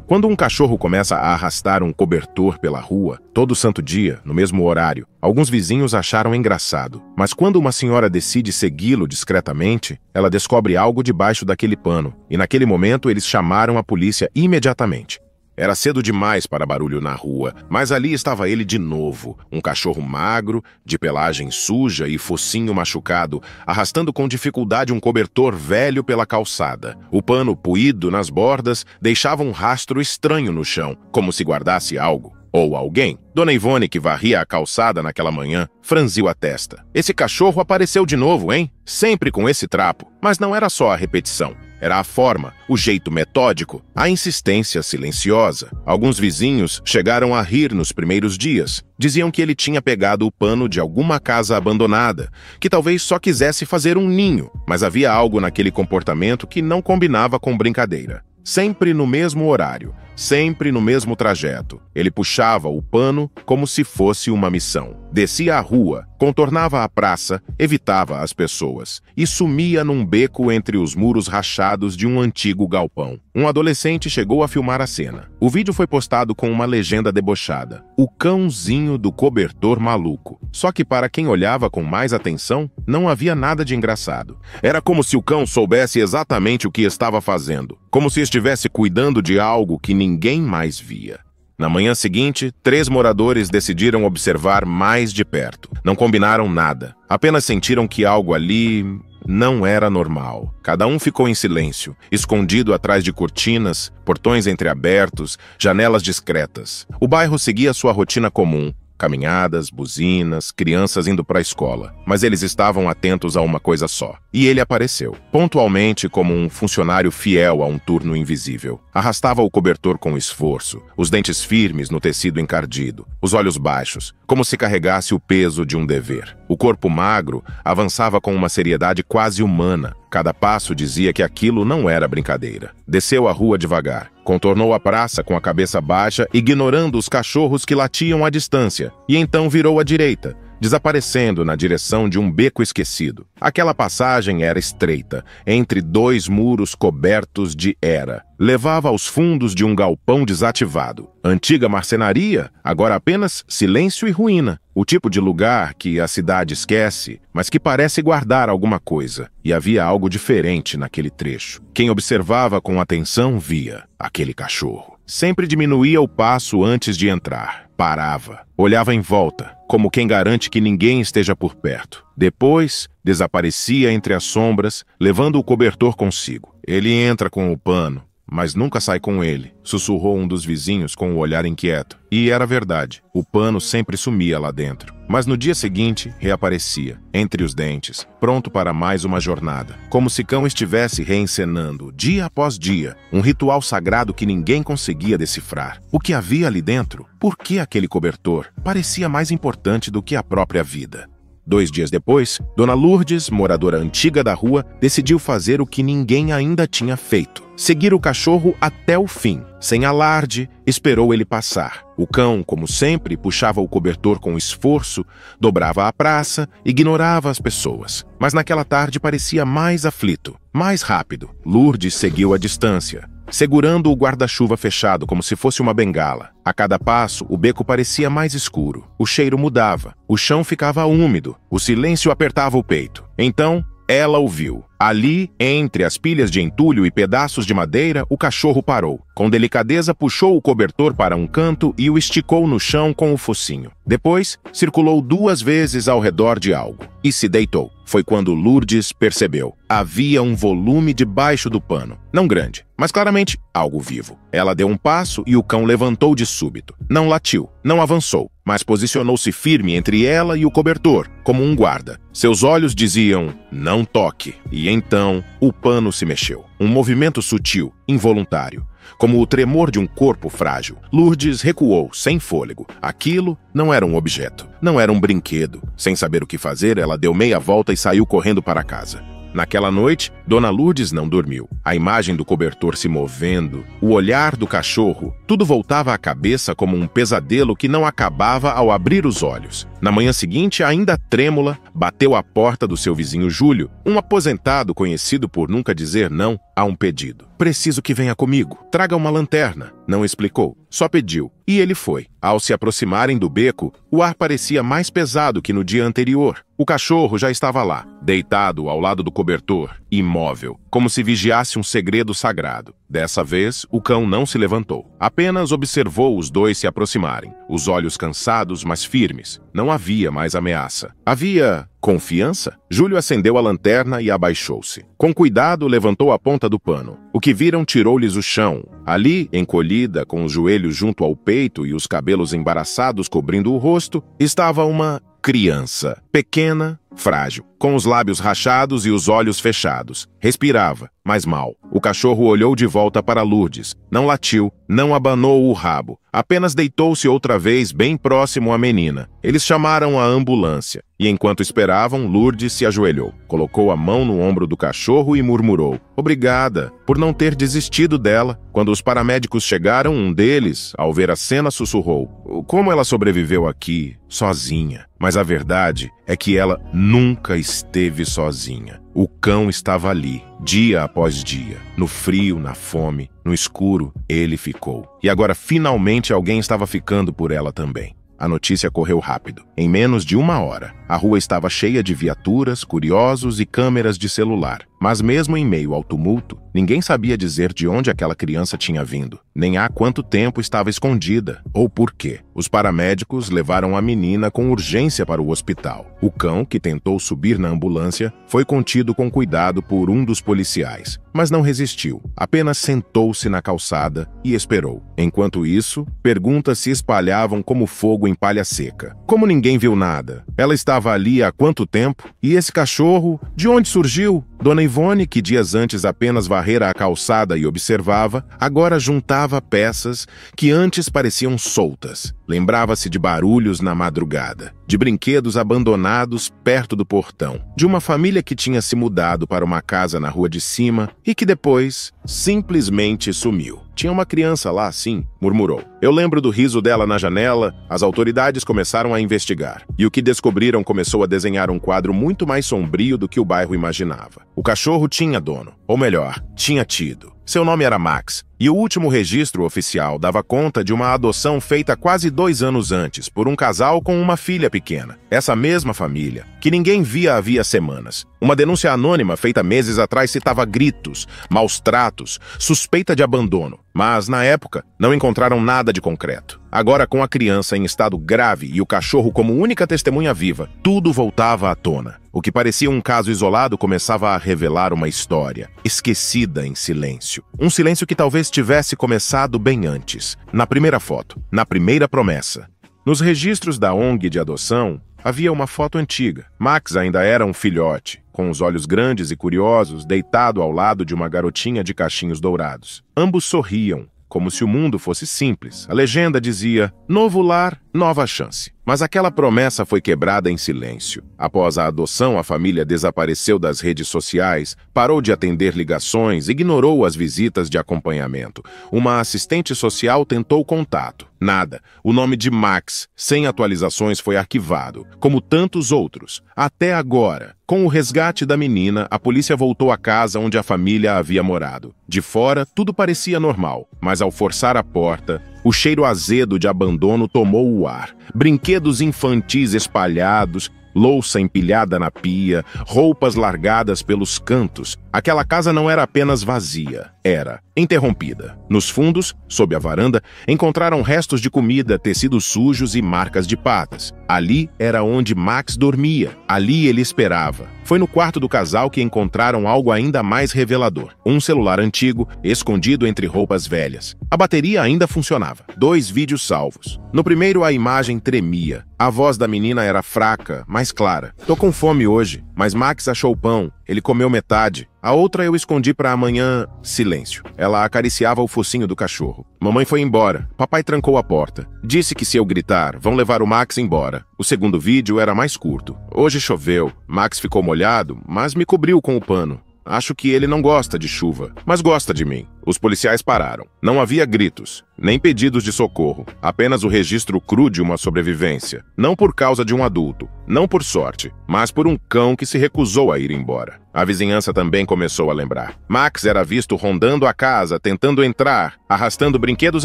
Quando um cachorro começa a arrastar um cobertor pela rua, todo santo dia, no mesmo horário, alguns vizinhos acharam engraçado. Mas quando uma senhora decide segui-lo discretamente, ela descobre algo debaixo daquele pano, e naquele momento eles chamaram a polícia imediatamente. Era cedo demais para barulho na rua, mas ali estava ele de novo, um cachorro magro, de pelagem suja e focinho machucado, arrastando com dificuldade um cobertor velho pela calçada. O pano puído nas bordas deixava um rastro estranho no chão, como se guardasse algo. Ou alguém. Dona Ivone, que varria a calçada naquela manhã, franziu a testa. Esse cachorro apareceu de novo, hein? Sempre com esse trapo. Mas não era só a repetição. Era a forma, o jeito metódico, a insistência silenciosa. Alguns vizinhos chegaram a rir nos primeiros dias. Diziam que ele tinha pegado o pano de alguma casa abandonada, que talvez só quisesse fazer um ninho, mas havia algo naquele comportamento que não combinava com brincadeira. Sempre no mesmo horário, sempre no mesmo trajeto. Ele puxava o pano como se fosse uma missão. Descia a rua, contornava a praça, evitava as pessoas e sumia num beco entre os muros rachados de um antigo galpão. Um adolescente chegou a filmar a cena. O vídeo foi postado com uma legenda debochada: o cãozinho do cobertor maluco. Só que para quem olhava com mais atenção, não havia nada de engraçado. Era como se o cão soubesse exatamente o que estava fazendo, como se estivesse cuidando de algo que ninguém mais via. Na manhã seguinte, 3 moradores decidiram observar mais de perto. Não combinaram nada, apenas sentiram que algo ali não era normal. Cada um ficou em silêncio, escondido atrás de cortinas, portões entreabertos, janelas discretas. O bairro seguia sua rotina comum. Caminhadas, buzinas, crianças indo para a escola. Mas eles estavam atentos a uma coisa só. E ele apareceu, pontualmente como um funcionário fiel a um turno invisível. Arrastava o cobertor com esforço, os dentes firmes no tecido encardido, os olhos baixos, como se carregasse o peso de um dever. O corpo magro avançava com uma seriedade quase humana. Cada passo dizia que aquilo não era brincadeira. Desceu a rua devagar, contornou a praça com a cabeça baixa, ignorando os cachorros que latiam à distância, e então virou à direita, desaparecendo na direção de um beco esquecido. Aquela passagem era estreita, entre 2 muros cobertos de era. Levava aos fundos de um galpão desativado. Antiga marcenaria, agora apenas silêncio e ruína. O tipo de lugar que a cidade esquece, mas que parece guardar alguma coisa. E havia algo diferente naquele trecho. Quem observava com atenção via aquele cachorro. Sempre diminuía o passo antes de entrar. Parava, olhava em volta, como quem garante que ninguém esteja por perto. Depois, desaparecia entre as sombras, levando o cobertor consigo. Ele entra com o pano, mas nunca sai com ele, sussurrou um dos vizinhos com o olhar inquieto. E era verdade, o pano sempre sumia lá dentro. Mas no dia seguinte, reaparecia, entre os dentes, pronto para mais uma jornada. Como se cão estivesse reencenando, dia após dia, um ritual sagrado que ninguém conseguia decifrar. O que havia ali dentro? Por que aquele cobertor? Parecia mais importante do que a própria vida. 2 dias depois, Dona Lourdes, moradora antiga da rua, decidiu fazer o que ninguém ainda tinha feito. Seguir o cachorro até o fim. Sem alarde, esperou ele passar. O cão, como sempre, puxava o cobertor com esforço, dobrava a praça, ignorava as pessoas. Mas naquela tarde parecia mais aflito, mais rápido. Lourdes seguiu a distância, segurando o guarda-chuva fechado como se fosse uma bengala. A cada passo, o beco parecia mais escuro. O cheiro mudava. O chão ficava úmido. O silêncio apertava o peito. Então, ela o viu. Ali, entre as pilhas de entulho e pedaços de madeira, o cachorro parou. Com delicadeza, puxou o cobertor para um canto e o esticou no chão com o focinho. Depois, circulou 2 vezes ao redor de algo e se deitou. Foi quando Lourdes percebeu. Havia um volume debaixo do pano. Não grande, mas claramente algo vivo. Ela deu um passo e o cão levantou de súbito. Não latiu, não avançou, mas posicionou-se firme entre ela e o cobertor, como um guarda. Seus olhos diziam, não toque. E então, o pano se mexeu. Um movimento sutil, involuntário, como o tremor de um corpo frágil. Lourdes recuou, sem fôlego. Aquilo não era um objeto, não era um brinquedo. Sem saber o que fazer, ela deu meia volta e saiu correndo para casa. Naquela noite, Dona Lourdes não dormiu. A imagem do cobertor se movendo, o olhar do cachorro, tudo voltava à cabeça como um pesadelo que não acabava ao abrir os olhos. Na manhã seguinte, ainda trêmula, bateu à porta do seu vizinho Júlio, um aposentado conhecido por nunca dizer não a um pedido. Preciso que venha comigo. Traga uma lanterna. Não explicou, só pediu. E ele foi. Ao se aproximarem do beco, o ar parecia mais pesado que no dia anterior. O cachorro já estava lá, deitado ao lado do cobertor, imóvel, como se vigiasse um segredo sagrado. Dessa vez, o cão não se levantou. Apenas observou os dois se aproximarem, os olhos cansados, mas firmes. Não havia mais ameaça. Havia confiança? Júlio acendeu a lanterna e abaixou-se. Com cuidado, levantou a ponta do pano. O que viram tirou-lhes o chão. Ali, encolhida, com os joelhos junto ao peito e os cabelos embaraçados cobrindo o rosto, estava uma criança, pequena, frágil, com os lábios rachados e os olhos fechados. Respirava, mas mal. O cachorro olhou de volta para Lourdes. Não latiu, não abanou o rabo. Apenas deitou-se outra vez bem próximo à menina. Eles chamaram a ambulância. E enquanto esperavam, Lourdes se ajoelhou. Colocou a mão no ombro do cachorro e murmurou: "Obrigada por não ter desistido dela." Quando os paramédicos chegaram, um deles, ao ver a cena, sussurrou: "Como ela sobreviveu aqui, sozinha?" Mas a verdade é que ela nunca esteve sozinha. O cão estava ali, dia após dia. No frio, na fome, no escuro, ele ficou. E agora, finalmente, alguém estava ficando por ela também. A notícia correu rápido. Em menos de 1 hora, a rua estava cheia de viaturas, curiosos e câmeras de celular. Mas mesmo em meio ao tumulto, ninguém sabia dizer de onde aquela criança tinha vindo, nem há quanto tempo estava escondida, ou por quê. Os paramédicos levaram a menina com urgência para o hospital. O cão, que tentou subir na ambulância, foi contido com cuidado por um dos policiais, mas não resistiu. Apenas sentou-se na calçada e esperou. Enquanto isso, perguntas se espalhavam como fogo em palha seca. Como ninguém viu nada? Ela estava ali há quanto tempo? E esse cachorro, de onde surgiu? Dona Ivone, que dias antes apenas varrera a calçada e observava, agora juntava peças que antes pareciam soltas. Lembrava-se de barulhos na madrugada, de brinquedos abandonados perto do portão, de uma família que tinha se mudado para uma casa na rua de cima e que depois simplesmente sumiu. "Tinha uma criança lá, sim", murmurou. "Eu lembro do riso dela na janela." As autoridades começaram a investigar, e o que descobriram começou a desenhar um quadro muito mais sombrio do que o bairro imaginava. O cachorro tinha dono, ou melhor, tinha tido. Seu nome era Max, e o último registro oficial dava conta de uma adoção feita quase 2 anos antes, por um casal com uma filha pequena. Essa mesma família, que ninguém via havia semanas. Uma denúncia anônima feita meses atrás citava gritos, maus tratos, suspeita de abandono. Mas, na época, não encontraram nada de concreto. Agora, com a criança em estado grave e o cachorro como única testemunha viva, tudo voltava à tona. O que parecia um caso isolado começava a revelar uma história, esquecida em silêncio. Um silêncio que talvez tivesse começado bem antes, na primeira foto, na primeira promessa. Nos registros da ONG de adoção, havia uma foto antiga. Max ainda era um filhote, com os olhos grandes e curiosos, deitado ao lado de uma garotinha de cachinhos dourados. Ambos sorriam, como se o mundo fosse simples. A legenda dizia: "Novo lar, nova chance." Mas aquela promessa foi quebrada em silêncio. Após a adoção, a família desapareceu das redes sociais, parou de atender ligações, ignorou as visitas de acompanhamento. Uma assistente social tentou contato. Nada. O nome de Max, sem atualizações, foi arquivado, como tantos outros. Até agora. Com o resgate da menina, a polícia voltou à casa onde a família havia morado. De fora, tudo parecia normal, mas ao forçar a porta, o cheiro azedo de abandono tomou o ar. Brinquedos infantis espalhados, louça empilhada na pia, roupas largadas pelos cantos. Aquela casa não era apenas vazia, era interrompida. Nos fundos, sob a varanda, encontraram restos de comida, tecidos sujos e marcas de patas. Ali era onde Max dormia. Ali ele esperava. Foi no quarto do casal que encontraram algo ainda mais revelador. Um celular antigo, escondido entre roupas velhas. A bateria ainda funcionava. 2 vídeos salvos. No primeiro, a imagem tremia. A voz da menina era fraca, mas clara. "Tô com fome hoje, mas Max achou pão. Ele comeu metade. A outra eu escondi para amanhã." Silêncio. Ela acariciava o focinho do cachorro. "Mamãe foi embora. Papai trancou a porta. Disse que se eu gritar, vão levar o Max embora." O segundo vídeo era mais curto. "Hoje choveu. Max ficou molhado, mas me cobriu com o pano. Acho que ele não gosta de chuva, mas gosta de mim. Os policiais pararam. Não havia gritos, nem pedidos de socorro, apenas o registro cru de uma sobrevivência. Não por causa de um adulto, não por sorte, mas por um cão que se recusou a ir embora. A vizinhança também começou a lembrar. Max era visto rondando a casa, tentando entrar, arrastando brinquedos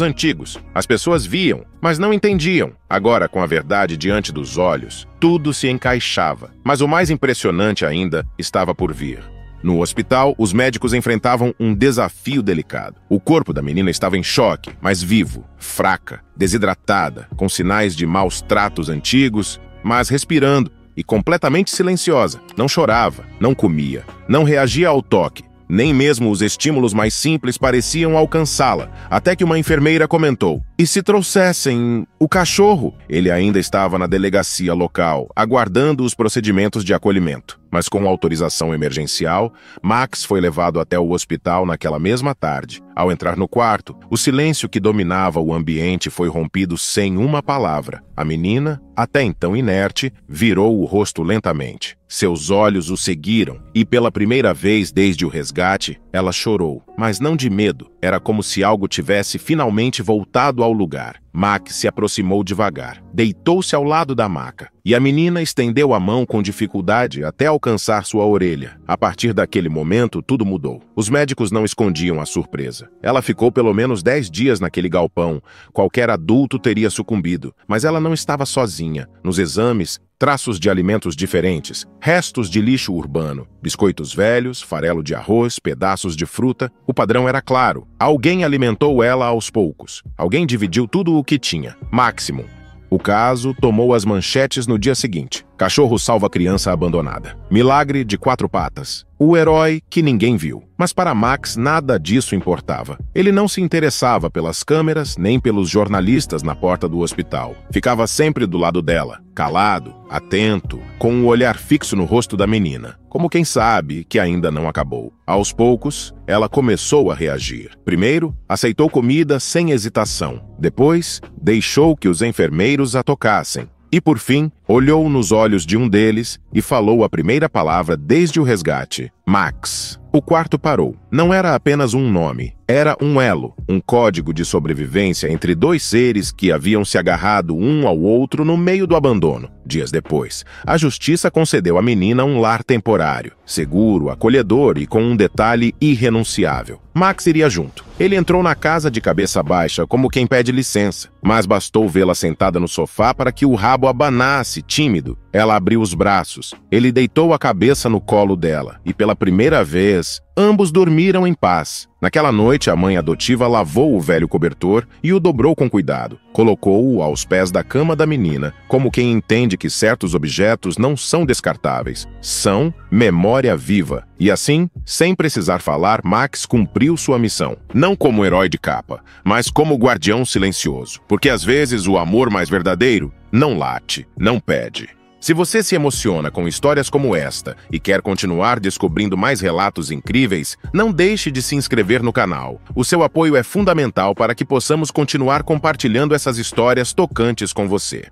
antigos. As pessoas viam, mas não entendiam. Agora, com a verdade diante dos olhos, tudo se encaixava. Mas o mais impressionante ainda estava por vir. No hospital, os médicos enfrentavam um desafio delicado. O corpo da menina estava em choque, mas vivo, fraca, desidratada, com sinais de maus tratos antigos, mas respirando e completamente silenciosa. Não chorava, não comia, não reagia ao toque. Nem mesmo os estímulos mais simples pareciam alcançá-la, até que uma enfermeira comentou: "E se trouxessem o cachorro?" Ele ainda estava na delegacia local, aguardando os procedimentos de acolhimento. Mas com autorização emergencial, Max foi levado até o hospital naquela mesma tarde. Ao entrar no quarto, o silêncio que dominava o ambiente foi rompido sem uma palavra. A menina, até então inerte, virou o rosto lentamente. Seus olhos o seguiram e, pela primeira vez desde o resgate, ela chorou, mas não de medo. Era como se algo tivesse finalmente voltado ao lugar. Max se aproximou devagar, deitou-se ao lado da maca, e a menina estendeu a mão com dificuldade até alcançar sua orelha. A partir daquele momento, tudo mudou. Os médicos não escondiam a surpresa. Ela ficou pelo menos 10 dias naquele galpão. Qualquer adulto teria sucumbido, mas ela não estava sozinha. Nos exames, traços de alimentos diferentes, restos de lixo urbano, biscoitos velhos, farelo de arroz, pedaços de fruta. O padrão era claro. Alguém alimentou ela aos poucos. Alguém dividiu tudo o que tinha. Máximo. O caso tomou as manchetes no dia seguinte. Cachorro salva criança abandonada. Milagre de 4 patas. O herói que ninguém viu. Mas para Max nada disso importava. Ele não se interessava pelas câmeras nem pelos jornalistas na porta do hospital. Ficava sempre do lado dela, calado, atento, com um olhar fixo no rosto da menina, como quem sabe que ainda não acabou. Aos poucos, ela começou a reagir. Primeiro, aceitou comida sem hesitação. Depois, deixou que os enfermeiros a tocassem. E, por fim, olhou nos olhos de um deles e falou a primeira palavra desde o resgate: Max. O quarto parou. Não era apenas um nome, era um elo, um código de sobrevivência entre dois seres que haviam se agarrado um ao outro no meio do abandono. Dias depois, a justiça concedeu à menina um lar temporário, seguro, acolhedor e com um detalhe irrenunciável. Max iria junto. Ele entrou na casa de cabeça baixa como quem pede licença, mas bastou vê-la sentada no sofá para que o rabo abanasse, tímido. Ela abriu os braços. Ele deitou a cabeça no colo dela e, pela primeira vez, ambos dormiram em paz. Naquela noite, a mãe adotiva lavou o velho cobertor e o dobrou com cuidado. Colocou-o aos pés da cama da menina, como quem entende que certos objetos não são descartáveis. São memória viva. E assim, sem precisar falar, Max cumpriu sua missão. Não como herói de capa, mas como guardião silencioso. Porque às vezes o amor mais verdadeiro não late, não pede. Se você se emociona com histórias como esta e quer continuar descobrindo mais relatos incríveis, não deixe de se inscrever no canal. O seu apoio é fundamental para que possamos continuar compartilhando essas histórias tocantes com você.